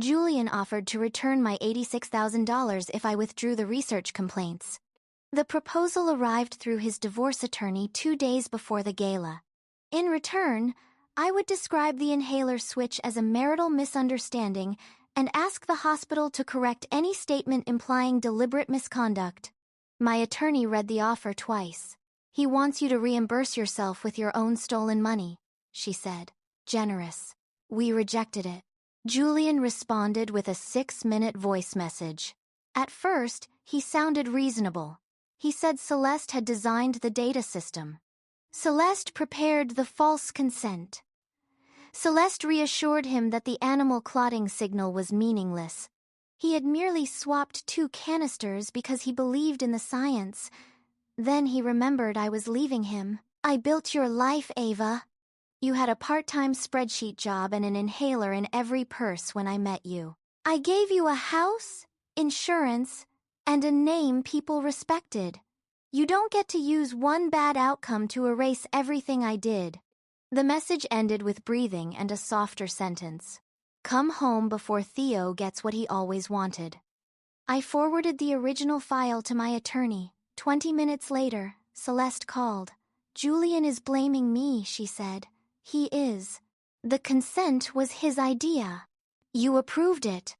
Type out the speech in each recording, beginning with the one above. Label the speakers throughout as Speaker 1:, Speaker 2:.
Speaker 1: Julian offered to return my $86,000 if I withdrew the research complaints. The proposal arrived through his divorce attorney 2 days before the gala. In return, I would describe the inhaler switch as a marital misunderstanding and ask the hospital to correct any statement implying deliberate misconduct. My attorney read the offer twice. "He wants you to reimburse yourself with your own stolen money," she said. "Generous." We rejected it. Julian responded with a 6-minute voice message. At first, he sounded reasonable. He said Celeste had designed the data system. Celeste prepared the false consent. Celeste reassured him that the animal clotting signal was meaningless. He had merely swapped 2 canisters because he believed in the science. Then he remembered I was leaving him. "I built your life, Ava. You had a part-time spreadsheet job and an inhaler in every purse when I met you. I gave you a house, insurance, and a name people respected. You don't get to use one bad outcome to erase everything I did." The message ended with breathing and a softer sentence. "Come home before Theo gets what he always wanted." I forwarded the original file to my attorney. 20 minutes later, Celeste called. "Julian is blaming me," she said. "He is. The consent was his idea. You approved it.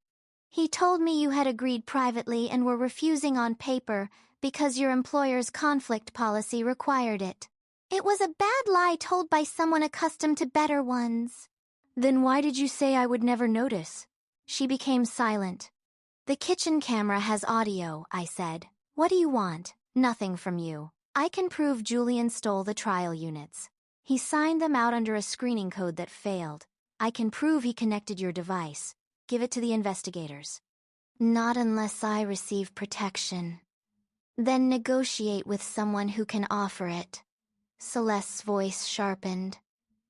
Speaker 1: He told me you had agreed privately and were refusing on paper because your employer's conflict policy required it. It was a bad lie told by someone accustomed to better ones." "Then why did you say I would never notice?" She became silent. "The kitchen camera has audio," I said. "What do you want?" "Nothing from you. I can prove Julian stole the trial units. He signed them out under a screening code that failed. I can prove he connected your device. Give it to the investigators." "Not unless I receive protection." "Then negotiate with someone who can offer it." Celeste's voice sharpened.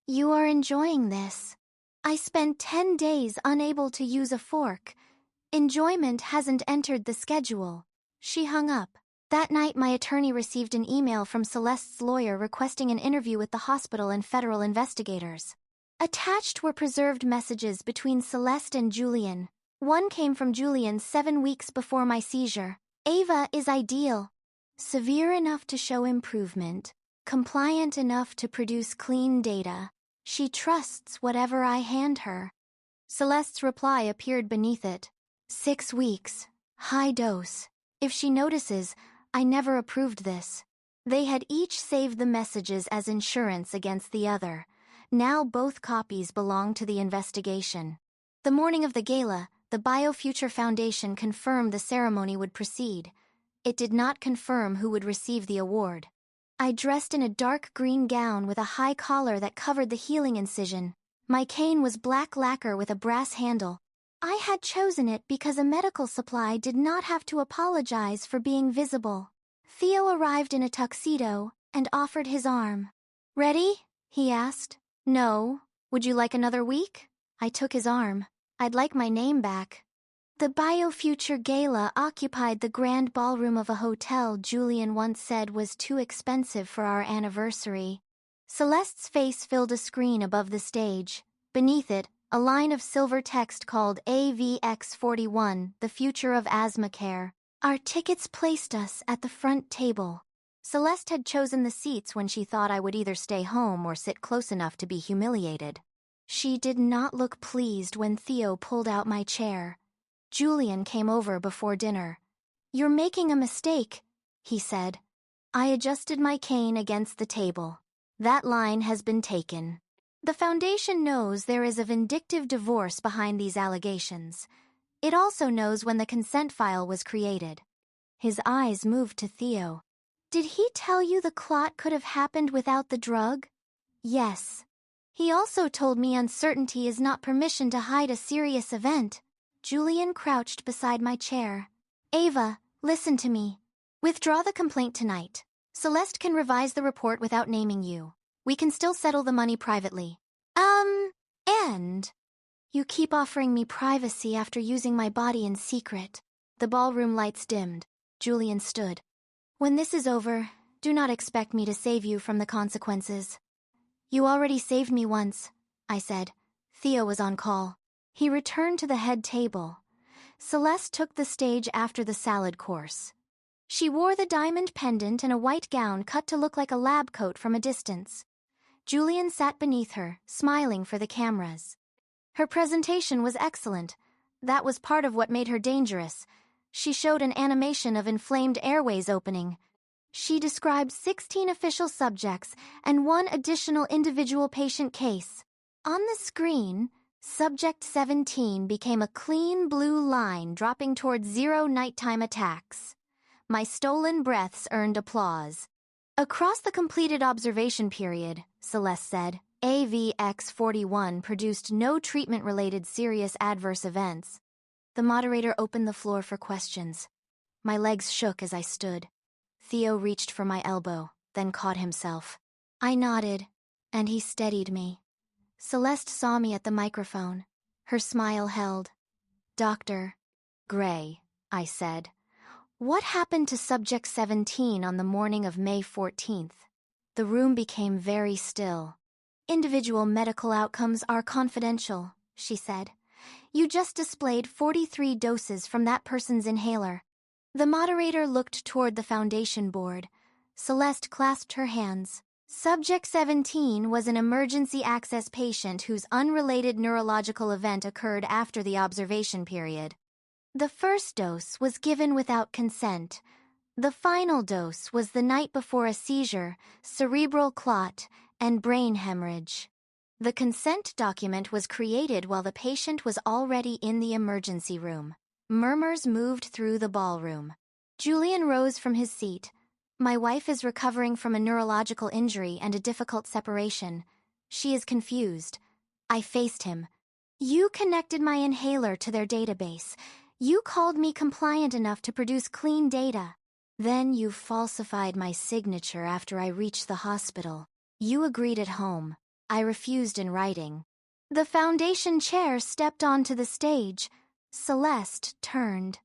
Speaker 1: "You are enjoying this. I spent 10 days unable to use a fork. Enjoyment hasn't entered the schedule." She hung up. That night, my attorney received an email from Celeste's lawyer requesting an interview with the hospital and federal investigators. Attached were preserved messages between Celeste and Julian. One came from Julian 7 weeks before my seizure. "Ava is ideal. Severe enough to show improvement. Compliant enough to produce clean data. She trusts whatever I hand her." Celeste's reply appeared beneath it. 6 weeks. High dose. If she notices, I never approved this. They had each saved the messages as insurance against the other. Now both copies belong to the investigation. The morning of the gala, the BioFuture Foundation confirmed the ceremony would proceed. It did not confirm who would receive the award. I dressed in a dark green gown with a high collar that covered the healing incision. My cane was black lacquer with a brass handle. I had chosen it because a medical supply did not have to apologize for being visible. Theo arrived in a tuxedo and offered his arm. "Ready?" he asked. "No. Would you like another week?" I took his arm. "I'd like my name back." The BioFuture Gala occupied the grand ballroom of a hotel Julian once said was too expensive for our anniversary. Celeste's face filled a screen above the stage. Beneath it, a line of silver text called AVX41, the future of asthma care. Our tickets placed us at the front table. Celeste had chosen the seats when she thought I would either stay home or sit close enough to be humiliated. She did not look pleased when Theo pulled out my chair. Julian came over before dinner. "You're making a mistake," he said. I adjusted my cane against the table. "That line has been taken. The Foundation knows there is a vindictive divorce behind these allegations. It also knows when the consent file was created." His eyes moved to Theo. "Did he tell you the clot could have happened without the drug?" "Yes. He also told me uncertainty is not permission to hide a serious event." Julian crouched beside my chair. "Ava, listen to me. Withdraw the complaint tonight. Celeste can revise the report without naming you. We can still settle the money privately." And? "You keep offering me privacy after using my body in secret." The ballroom lights dimmed. Julian stood. "When this is over, do not expect me to save you from the consequences." "You already saved me once," I said. Theo was on call. He returned to the head table. Celeste took the stage after the salad course. She wore the diamond pendant and a white gown cut to look like a lab coat from a distance. Julian sat beneath her, smiling for the cameras. Her presentation was excellent. That was part of what made her dangerous. She showed an animation of inflamed airways opening. She described 16 official subjects and one additional individual patient case. On the screen, Subject 17 became a clean blue line dropping towards 0 nighttime attacks. My stolen breaths earned applause. Across the completed observation period, Celeste said, AVX41 produced no treatment-related serious adverse events. The moderator opened the floor for questions. My legs shook as I stood. Theo reached for my elbow, then caught himself. I nodded, and he steadied me. Celeste saw me at the microphone. Her smile held. Dr. Gray, I said. What happened to Subject 17 on the morning of May 14th? The room became very still. Individual medical outcomes are confidential, she said. You just displayed 43 doses from that person's inhaler. The moderator looked toward the foundation board. Celeste clasped her hands. Subject 17 was an emergency access patient whose unrelated neurological event occurred after the observation period. The first dose was given without consent. The final dose was the night before a seizure, cerebral clot, and brain hemorrhage. The consent document was created while the patient was already in the emergency room. Murmurs moved through the ballroom. Julian rose from his seat. My wife is recovering from a neurological injury and a difficult separation. She is confused. I faced him. You connected my inhaler to their database. You called me compliant enough to produce clean data. Then you falsified my signature after I reached the hospital. You agreed at home. I refused in writing. The foundation chair stepped onto the stage. Celeste turned.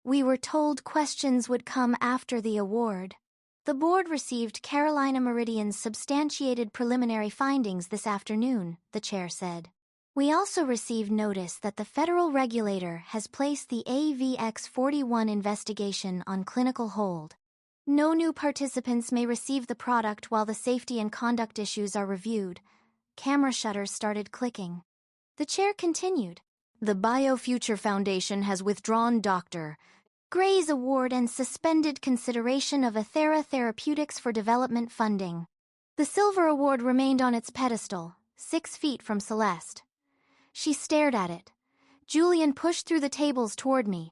Speaker 1: We were told questions would come after the award. The board received Carolina Meridian's substantiated preliminary findings this afternoon, the chair said. We also received notice that the federal regulator has placed the AVX41 investigation on clinical hold. No new participants may receive the product while the safety and conduct issues are reviewed. Camera shutters started clicking. The chair continued. The BioFuture Foundation has withdrawn Dr. Gray's award and suspended consideration of Athera Therapeutics for development funding. The silver award remained on its pedestal, 6 feet from Celeste. She stared at it. Julian pushed through the tables toward me.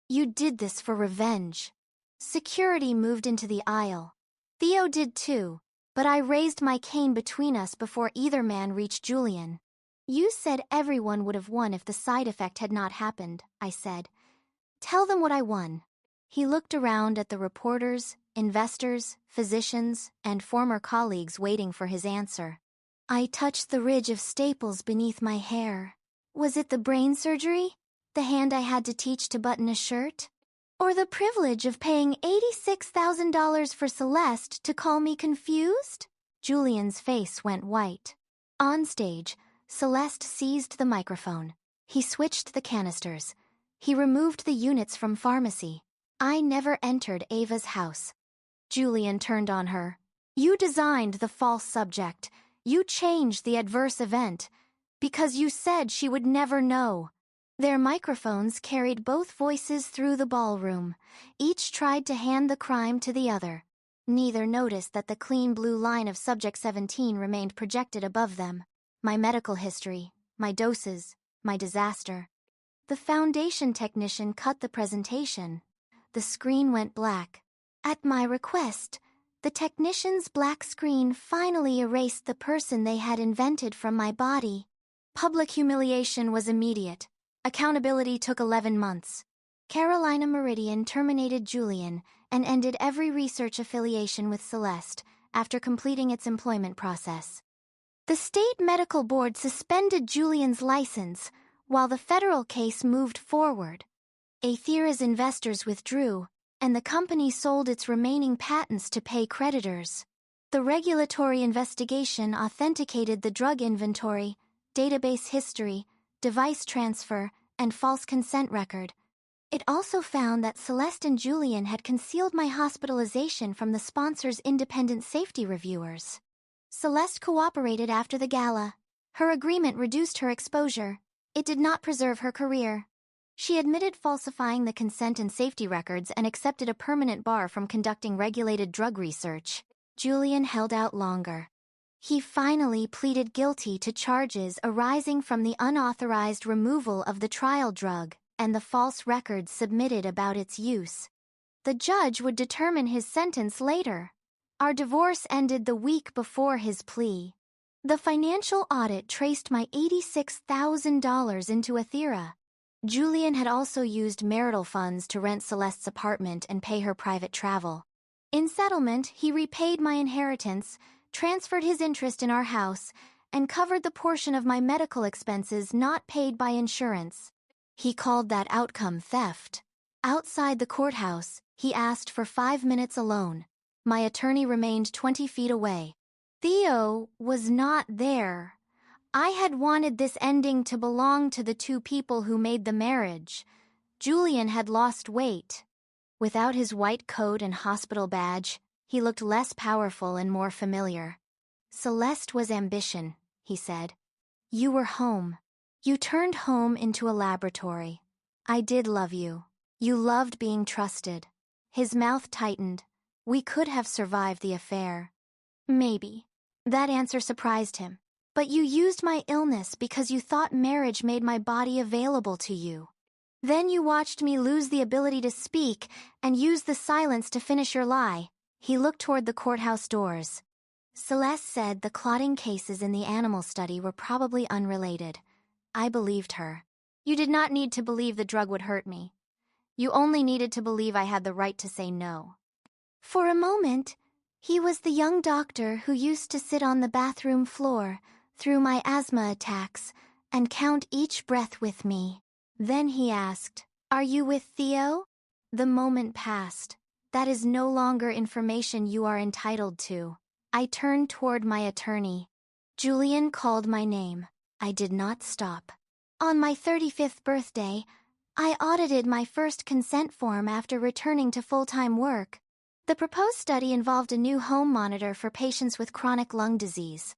Speaker 1: You did this for revenge. Security moved into the aisle. Theo did too, but I raised my cane between us before either man reached Julian. You said everyone would have won if the side effect had not happened, I said. Tell them what I won. He looked around at the reporters, investors, physicians, and former colleagues waiting for his answer. I touched the ridge of staples beneath my hair. Was it the brain surgery? The hand I had to teach to button a shirt? Or the privilege of paying $86,000 for Celeste to call me confused? Julian's face went white. On stage, Celeste seized the microphone. He switched the canisters. He removed the units from pharmacy. I never entered Ava's house. Julian turned on her. You designed the false subject. You changed the adverse event. Because you said she would never know. Their microphones carried both voices through the ballroom. Each tried to hand the crime to the other. Neither noticed that the clean blue line of Subject 17 remained projected above them. My medical history, my doses, my disaster. The foundation technician cut the presentation. The screen went black. At my request, the technician's black screen finally erased the person they had invented from my body. Public humiliation was immediate. Accountability took 11 months. Carolina Meridian terminated Julian and ended every research affiliation with Celeste after completing its employment process. The state medical board suspended Julian's license while the federal case moved forward. Aethera's investors withdrew, and the company sold its remaining patents to pay creditors. The regulatory investigation authenticated the drug inventory, database history, device transfer, and false consent record. It also found that Celeste and Julian had concealed my hospitalization from the sponsor's independent safety reviewers. Celeste cooperated after the gala. Her agreement reduced her exposure. It did not preserve her career. She admitted falsifying the consent and safety records and accepted a permanent bar from conducting regulated drug research. Julian held out longer. He finally pleaded guilty to charges arising from the unauthorized removal of the trial drug and the false records submitted about its use. The judge would determine his sentence later. Our divorce ended the week before his plea. The financial audit traced my $86,000 into Athera. Julian had also used marital funds to rent Celeste's apartment and pay her private travel. In settlement, he repaid my inheritance, transferred his interest in our house, and covered the portion of my medical expenses not paid by insurance. He called that outcome theft. Outside the courthouse, he asked for 5 minutes alone. My attorney remained 20 feet away. Theo was not there. I had wanted this ending to belong to the two people who made the marriage. Julian had lost weight. Without his white coat and hospital badge, he looked less powerful and more familiar. Celeste was ambition, he said. You were home. You turned home into a laboratory. I did love you. You loved being trusted. His mouth tightened. We could have survived the affair. Maybe. That answer surprised him. But you used my illness because you thought marriage made my body available to you. Then you watched me lose the ability to speak and use the silence to finish your lie. He looked toward the courthouse doors. Celeste said the clotting cases in the animal study were probably unrelated. I believed her. You did not need to believe the drug would hurt me. You only needed to believe I had the right to say no. For a moment, he was the young doctor who used to sit on the bathroom floor through my asthma attacks and count each breath with me. Then he asked, "Are you with Theo?" The moment passed. That is no longer information you are entitled to. I turned toward my attorney. Julian called my name. I did not stop. On my 35th birthday, I audited my first consent form after returning to full-time work. The proposed study involved a new home monitor for patients with chronic lung disease.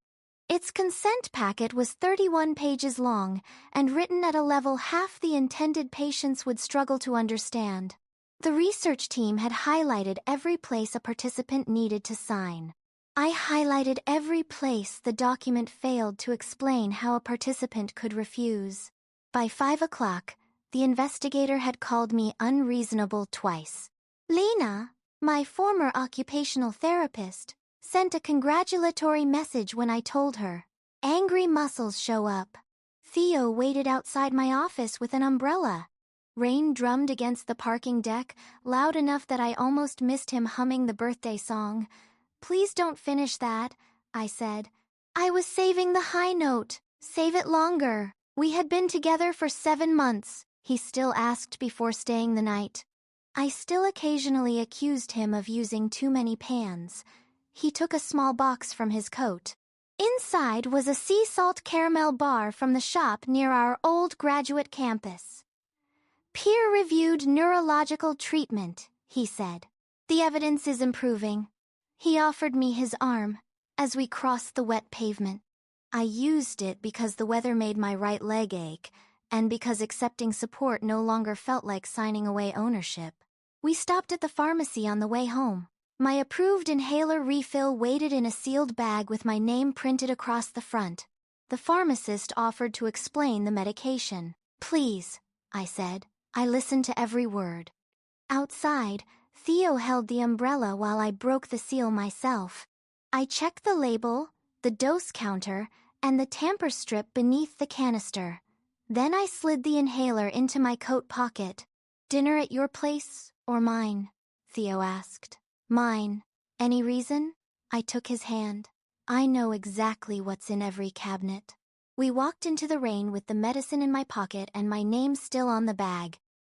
Speaker 1: Its consent packet was 31 pages long and written at a level half the intended patients would struggle to understand. The research team had highlighted every place a participant needed to sign. I highlighted every place the document failed to explain how a participant could refuse. By 5 o'clock, the investigator had called me unreasonable twice. Lena, my former occupational therapist, sent a congratulatory message when I told her. Angry muscles show up. Theo waited outside my office with an umbrella. Rain drummed against the parking deck, loud enough that I almost missed him humming the birthday song. Please don't finish that, I said. I was saving the high note. Save it longer. We had been together for 7 months, he still asked before staying the night. I still occasionally accused him of using too many pans. He took a small box from his coat. Inside was a sea salt caramel bar from the shop near our old graduate campus. Peer-reviewed neurological treatment, he said. The evidence is improving. He offered me his arm as we crossed the wet pavement. I used it because the weather made my right leg ache, and because accepting support no longer felt like signing away ownership. We stopped at the pharmacy on the way home. My approved inhaler refill waited in a sealed bag with my name printed across the front. The pharmacist offered to explain the medication. Please, I said. I listened to every word. Outside, Theo held the umbrella while I broke the seal myself. I checked the label, the dose counter, and the tamper strip beneath the canister. Then I slid the inhaler into my coat pocket. Dinner at your place or mine? Theo asked. Mine. Any reason? I took his hand. I know exactly what's in every cabinet. We walked into the rain with the medicine in my pocket and my name still on the bag.